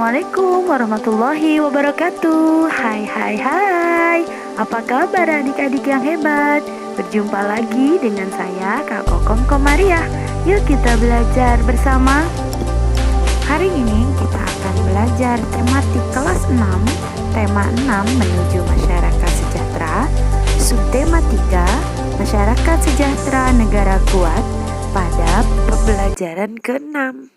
Assalamualaikum warahmatullahi wabarakatuh. Hai. Apa kabar adik-adik yang hebat? Berjumpa lagi dengan saya Kak Kokom Komariah. Yuk kita belajar bersama. Hari ini kita akan belajar tematik kelas 6, tema 6 menuju masyarakat sejahtera, subtema 3, masyarakat sejahtera negara kuat pada pembelajaran ke-6.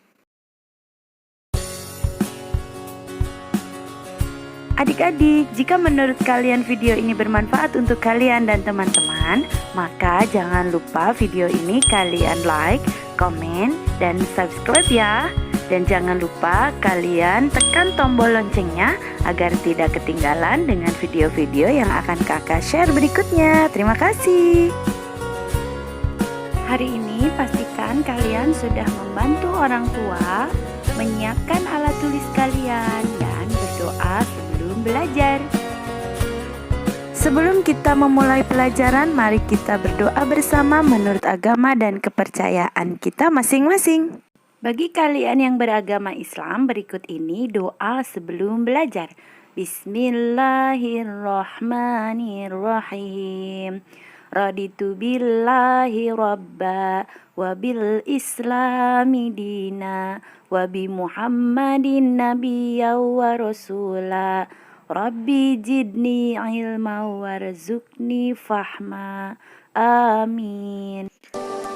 Adik-adik, jika menurut kalian video ini bermanfaat untuk kalian dan teman-teman, maka jangan lupa video ini kalian like, komen, dan subscribe ya. Dan jangan lupa kalian tekan tombol loncengnya agar tidak ketinggalan dengan video-video yang akan kakak share berikutnya. Terima kasih. Hari ini pastikan kalian sudah membantu orang tua menyiapkan alat tulis kalian dan berdoa sebelum belajar. Sebelum kita memulai pelajaran, mari kita berdoa bersama menurut agama dan kepercayaan kita masing-masing. Bagi kalian yang beragama Islam, berikut ini doa sebelum belajar. Bismillahirrahmanirrahim. Raditu billahi rabba wa bil islami dina wa bi muhammadin nabiyya wa rasula. Rabbi jidni ilma warzuqni fahma. Amin.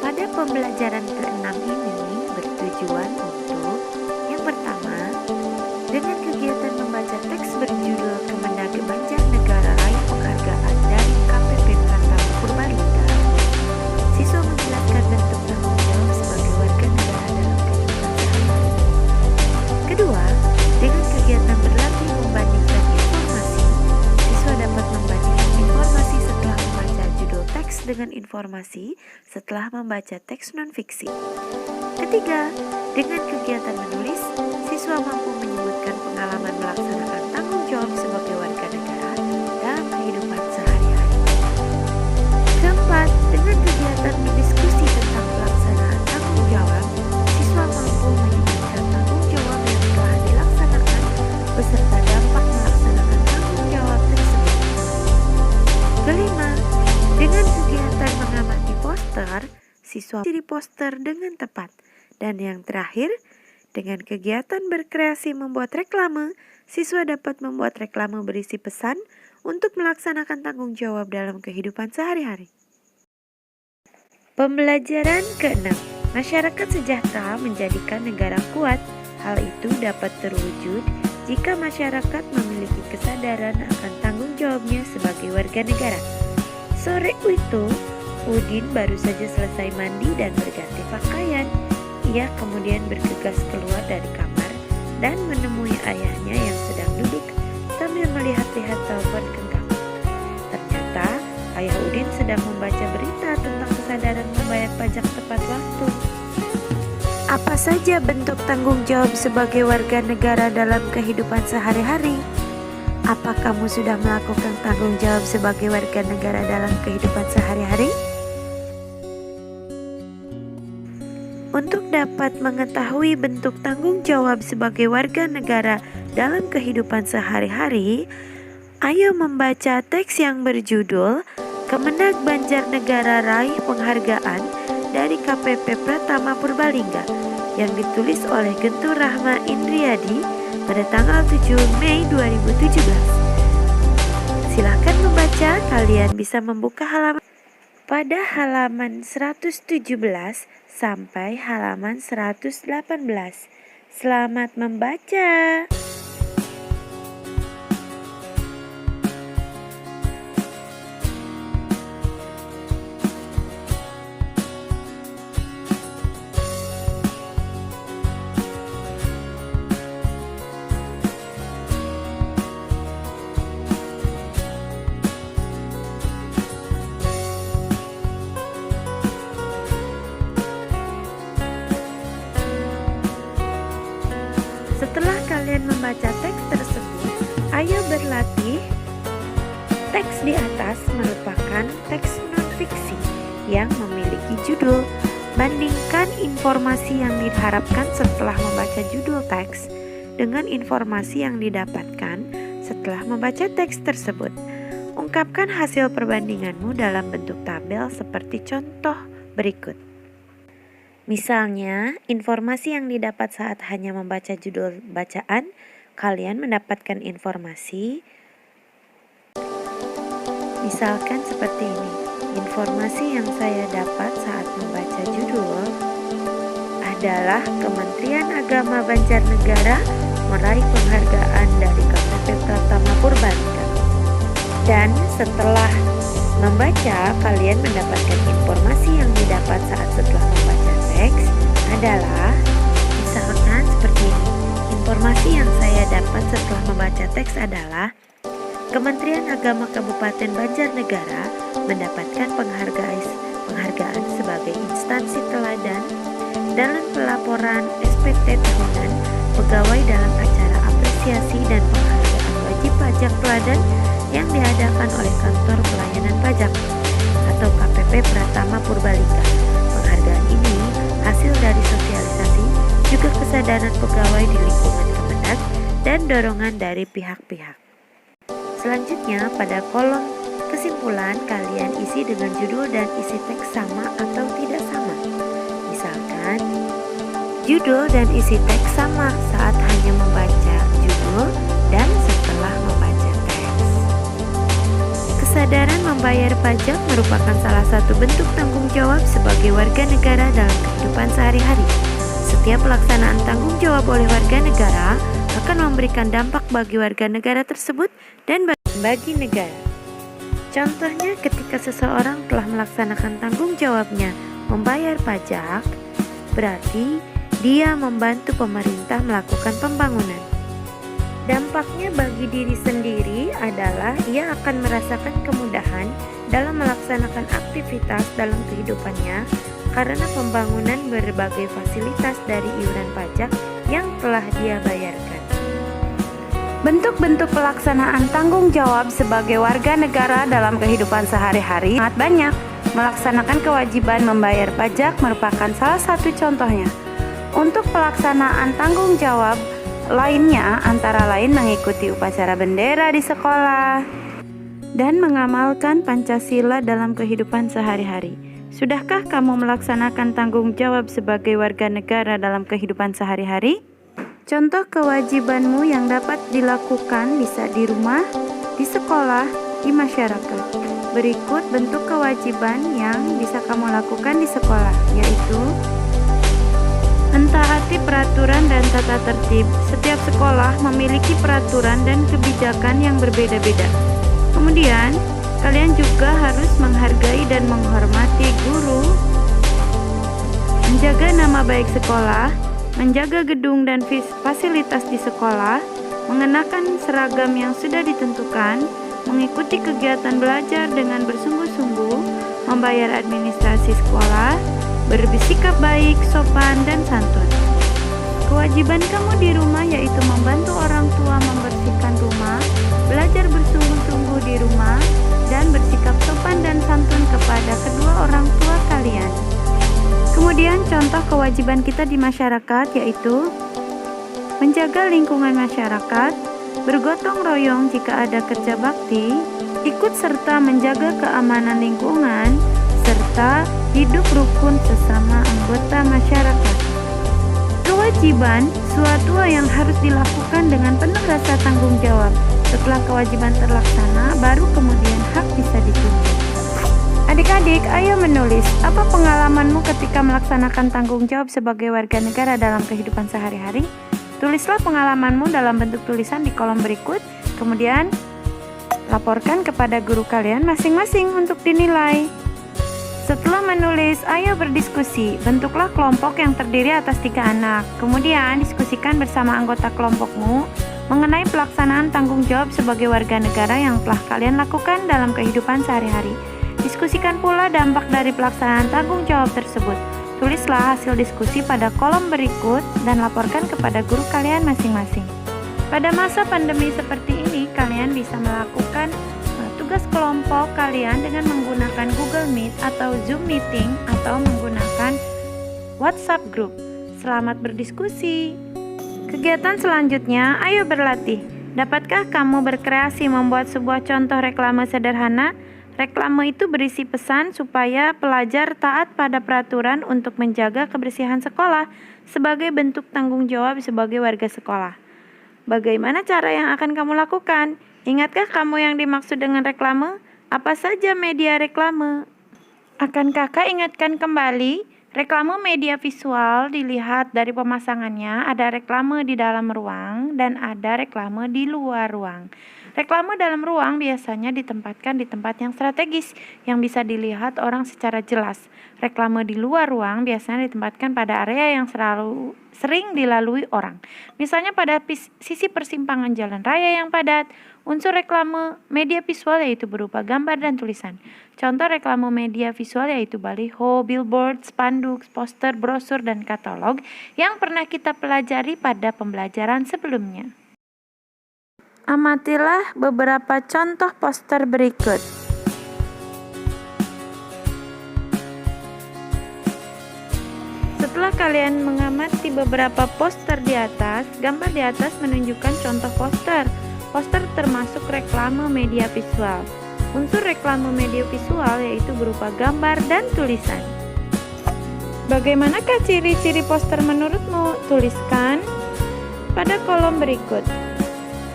Pada pembelajaran ke-6 ini bertujuan untuk yang pertama, dengan kegiatan membaca teks berjudul Kemenag Banjarnegara Raih Penghargaan dari KPP Pratama Purbalingga, siswa menjelaskan bentuk tanggung jawab sebagai warga negara dalam kehidupan sehari-hari. Kedua, dengan kegiatan berlatih membandingkan informasi, siswa dapat membandingkan informasi setelah membaca judul teks dengan informasi setelah membaca teks non-fiksi. Ketiga, dengan kegiatan menulis, siswa mampu menyebutkan pengalaman melaksanakan tanggung jawab sebagai warga negara dalam kehidupan sehari-hari. Keempat, dengan kegiatan berdiskusi tentang pelaksanaan tanggung jawab, siswa mampu menyebutkan tanggung jawab yang telah dilaksanakan beserta dampak melaksanakan tanggung jawab tersebut. Kelima, dengan kegiatan mengamati poster, siswa ciri poster dengan tepat. Dan yang terakhir, dengan kegiatan berkreasi membuat reklame, siswa dapat membuat reklame berisi pesan untuk melaksanakan tanggung jawab dalam kehidupan sehari-hari. Pembelajaran ke-6, masyarakat sejahtera menjadikan negara kuat. Hal itu dapat terwujud jika masyarakat memiliki kesadaran akan tanggung jawabnya sebagai warga negara. Sore itu, Udin baru saja selesai mandi dan berganti pakaian. Ia kemudian bergegas keluar dari kamar dan menemui ayahnya yang sedang duduk sambil melihat-lihat telepon genggam. Ternyata ayah Udin sedang membaca berita tentang kesadaran membayar pajak tepat waktu. Apa saja bentuk tanggung jawab sebagai warga negara dalam kehidupan sehari-hari? Apa kamu sudah melakukan tanggung jawab sebagai warga negara dalam kehidupan sehari-hari? Untuk dapat mengetahui bentuk tanggung jawab sebagai warga negara dalam kehidupan sehari-hari, ayo membaca teks yang berjudul Kemenag Banjarnegara Raih Penghargaan dari KPP Pratama Purbalingga yang ditulis oleh Gentur Rahma Indriadi pada tanggal 7 Mei 2017. Silakan membaca, kalian bisa membuka halaman pada halaman 117 sampai halaman 118. Selamat membaca. Setelah kalian membaca teks tersebut, ayo berlatih. Teks di atas merupakan teks non-fiksi yang memiliki judul Bandingkan informasi yang diharapkan setelah membaca judul teks dengan informasi yang didapatkan setelah membaca teks tersebut. Ungkapkan hasil perbandinganmu dalam bentuk tabel seperti contoh berikut. Misalnya, informasi yang didapat saat hanya membaca judul bacaan, kalian mendapatkan informasi misalkan seperti ini. Informasi yang saya dapat saat membaca judul adalah Kementerian Agama Banjarnegara meraih penghargaan dari KPP Pratama Purbalingga. Dan setelah membaca, kalian mendapatkan informasi yang didapat saat setelah membaca teks adalah misalkan seperti ini. Informasi yang saya dapat setelah membaca teks adalah Kementerian Agama Kabupaten Banjarnegara mendapatkan penghargaan sebagai instansi teladan dalam pelaporan SPT tahunan pegawai dalam acara apresiasi dan penghargaan wajib pajak teladan yang diadakan oleh Kantor Pelayanan Pajak atau KPP Pratama Purbalingga. Penghargaan ini hasil dari sosialisasi juga kesadaran pegawai di lingkungan Kemendag dan dorongan dari pihak-pihak. Selanjutnya pada kolom kesimpulan kalian isi dengan judul dan isi teks sama atau tidak sama. Misalkan judul dan isi teks sama saat hanya membaca judul dan setelah membaca teks. Kesadaran membayar pajak merupakan salah satu bentuk tanggung jawab sebagai warga negara dalam kehidupan sehari-hari. Setiap pelaksanaan tanggung jawab oleh warga negara akan memberikan dampak bagi warga negara tersebut dan bagi negara. Contohnya ketika seseorang telah melaksanakan tanggung jawabnya membayar pajak, berarti dia membantu pemerintah melakukan pembangunan. Dampaknya bagi diri sendiri adalah ia akan merasakan kemudahan dalam melaksanakan aktivitas dalam kehidupannya karena pembangunan berbagai fasilitas dari iuran pajak yang telah dia bayarkan. Bentuk-bentuk pelaksanaan tanggung jawab sebagai warga negara dalam kehidupan sehari-hari sangat banyak. Melaksanakan kewajiban membayar pajak merupakan salah satu contohnya. Untuk pelaksanaan tanggung jawab lainnya antara lain mengikuti upacara bendera di sekolah dan mengamalkan Pancasila dalam kehidupan sehari-hari. Sudahkah kamu melaksanakan tanggung jawab sebagai warga negara dalam kehidupan sehari-hari? Contoh kewajibanmu yang dapat dilakukan bisa di rumah, di sekolah, di masyarakat. Berikut bentuk kewajiban yang bisa kamu lakukan di sekolah, yaitu mentaati peraturan dan tata tertib. Setiap sekolah memiliki peraturan dan kebijakan yang berbeda-beda. Kemudian, kalian juga harus menghargai dan menghormati guru, menjaga nama baik sekolah, menjaga gedung dan fasilitas di sekolah, mengenakan seragam yang sudah ditentukan, mengikuti kegiatan belajar dengan bersungguh-sungguh, membayar administrasi sekolah, bersikap baik, sopan, dan santun. Kewajiban kamu di rumah yaitu membantu orang tua membersihkan rumah, belajar bersungguh-sungguh di rumah, dan bersikap sopan dan santun kepada kedua orang tua kalian. Kemudian contoh kewajiban kita di masyarakat yaitu menjaga lingkungan masyarakat, bergotong royong jika ada kerja bakti, ikut serta menjaga keamanan lingkungan, serta hidup rukun sesama anggota masyarakat. Kewajiban suatu yang harus dilakukan dengan penuh rasa tanggung jawab. Setelah kewajiban terlaksana, baru kemudian hak bisa dituntut. Adik-adik, ayo menulis. Apa pengalamanmu ketika melaksanakan tanggung jawab sebagai warga negara dalam kehidupan sehari-hari? Tulislah pengalamanmu dalam bentuk tulisan di kolom berikut. Kemudian, laporkan kepada guru kalian masing-masing untuk dinilai. Setelah menulis, ayo berdiskusi. Bentuklah kelompok yang terdiri atas 3 anak. Kemudian, diskusikan bersama anggota kelompokmu mengenai pelaksanaan tanggung jawab sebagai warga negara yang telah kalian lakukan dalam kehidupan sehari-hari. Diskusikan pula dampak dari pelaksanaan tanggung jawab tersebut. Tulislah hasil diskusi pada kolom berikut dan laporkan kepada guru kalian masing-masing. Pada masa pandemi seperti ini, kalian bisa melakukan tugas kelompok kalian dengan menggunakan Google Meet atau Zoom Meeting atau menggunakan WhatsApp Group. Selamat berdiskusi. Kegiatan selanjutnya, ayo berlatih. Dapatkah kamu berkreasi membuat sebuah contoh reklame sederhana? Reklame itu berisi pesan supaya pelajar taat pada peraturan untuk menjaga kebersihan sekolah sebagai bentuk tanggung jawab sebagai warga sekolah. Bagaimana cara yang akan kamu lakukan? Ingatkah kamu yang dimaksud dengan reklame? Apa saja media reklame? Akan kakak ingatkan kembali, reklame media visual dilihat dari pemasangannya, ada reklame di dalam ruang dan ada reklame di luar ruang. Reklame dalam ruang biasanya ditempatkan di tempat yang strategis, yang bisa dilihat orang secara jelas. Reklame di luar ruang biasanya ditempatkan pada area yang sering dilalui orang. Misalnya pada sisi persimpangan jalan raya yang padat. Unsur reklame media visual yaitu berupa gambar dan tulisan. Contoh reklame media visual yaitu baliho, billboard, spanduk, poster, brosur, dan katalog yang pernah kita pelajari pada pembelajaran sebelumnya. Amatilah beberapa contoh poster berikut. Setelah kalian mengamati beberapa poster di atas, gambar di atas menunjukkan contoh poster. Poster termasuk reklame media visual. Unsur reklame media visual yaitu berupa gambar dan tulisan. Bagaimanakah ciri-ciri poster menurutmu? Tuliskan pada kolom berikut.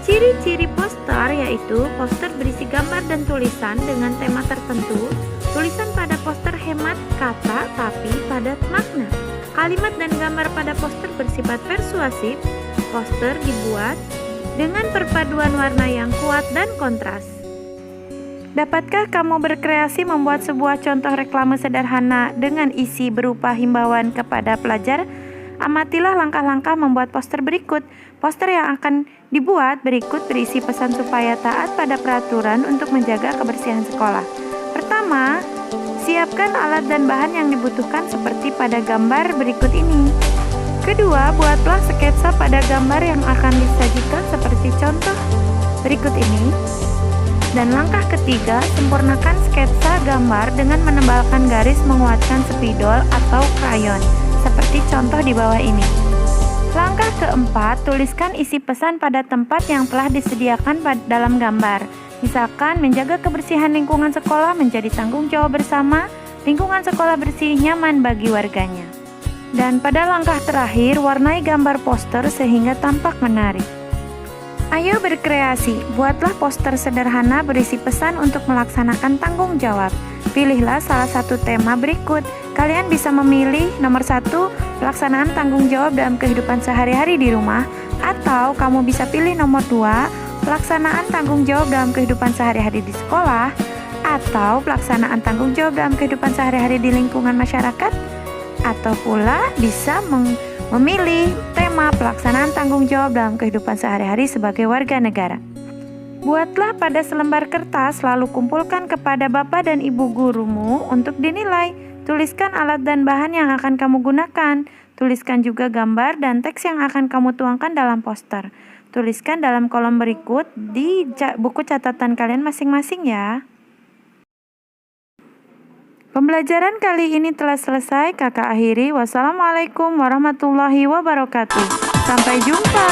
Ciri-ciri poster yaitu poster berisi gambar dan tulisan dengan tema tertentu. Tulisan pada poster hemat kata tapi padat makna. Kalimat dan gambar pada poster bersifat persuasif. Poster dibuat dengan perpaduan warna yang kuat dan kontras. Dapatkah kamu berkreasi membuat sebuah contoh reklame sederhana dengan isi berupa himbauan kepada pelajar? Amatilah langkah-langkah membuat poster berikut. Poster yang akan dibuat berikut berisi pesan supaya taat pada peraturan untuk menjaga kebersihan sekolah. Pertama, siapkan alat dan bahan yang dibutuhkan seperti pada gambar berikut ini. Kedua, buatlah sketsa pada gambar yang akan disajikan seperti contoh berikut ini. Dan langkah ketiga, sempurnakan sketsa gambar dengan menebalkan garis menguatkan spidol atau krayon, seperti contoh di bawah ini. Langkah keempat, tuliskan isi pesan pada tempat yang telah disediakan dalam gambar. Misalkan, menjaga kebersihan lingkungan sekolah menjadi tanggung jawab bersama, lingkungan sekolah bersih nyaman bagi warganya. Dan pada langkah terakhir, warnai gambar poster sehingga tampak menarik. Ayo berkreasi, buatlah poster sederhana berisi pesan untuk melaksanakan tanggung jawab. Pilihlah salah satu tema berikut. Kalian bisa memilih nomor 1, pelaksanaan tanggung jawab dalam kehidupan sehari-hari di rumah, atau kamu bisa pilih nomor 2, pelaksanaan tanggung jawab dalam kehidupan sehari-hari di sekolah, atau pelaksanaan tanggung jawab dalam kehidupan sehari-hari di lingkungan masyarakat, atau pula bisa memilih tema pelaksanaan tanggung jawab dalam kehidupan sehari-hari sebagai warga negara. Buatlah pada selembar kertas, lalu kumpulkan kepada bapak dan ibu gurumu untuk dinilai. Tuliskan alat dan bahan yang akan kamu gunakan. Tuliskan juga gambar dan teks yang akan kamu tuangkan dalam poster. Tuliskan dalam kolom berikut di buku catatan kalian masing-masing ya. Pembelajaran kali ini telah selesai, kakak akhiri. Wassalamualaikum warahmatullahi wabarakatuh. Sampai jumpa.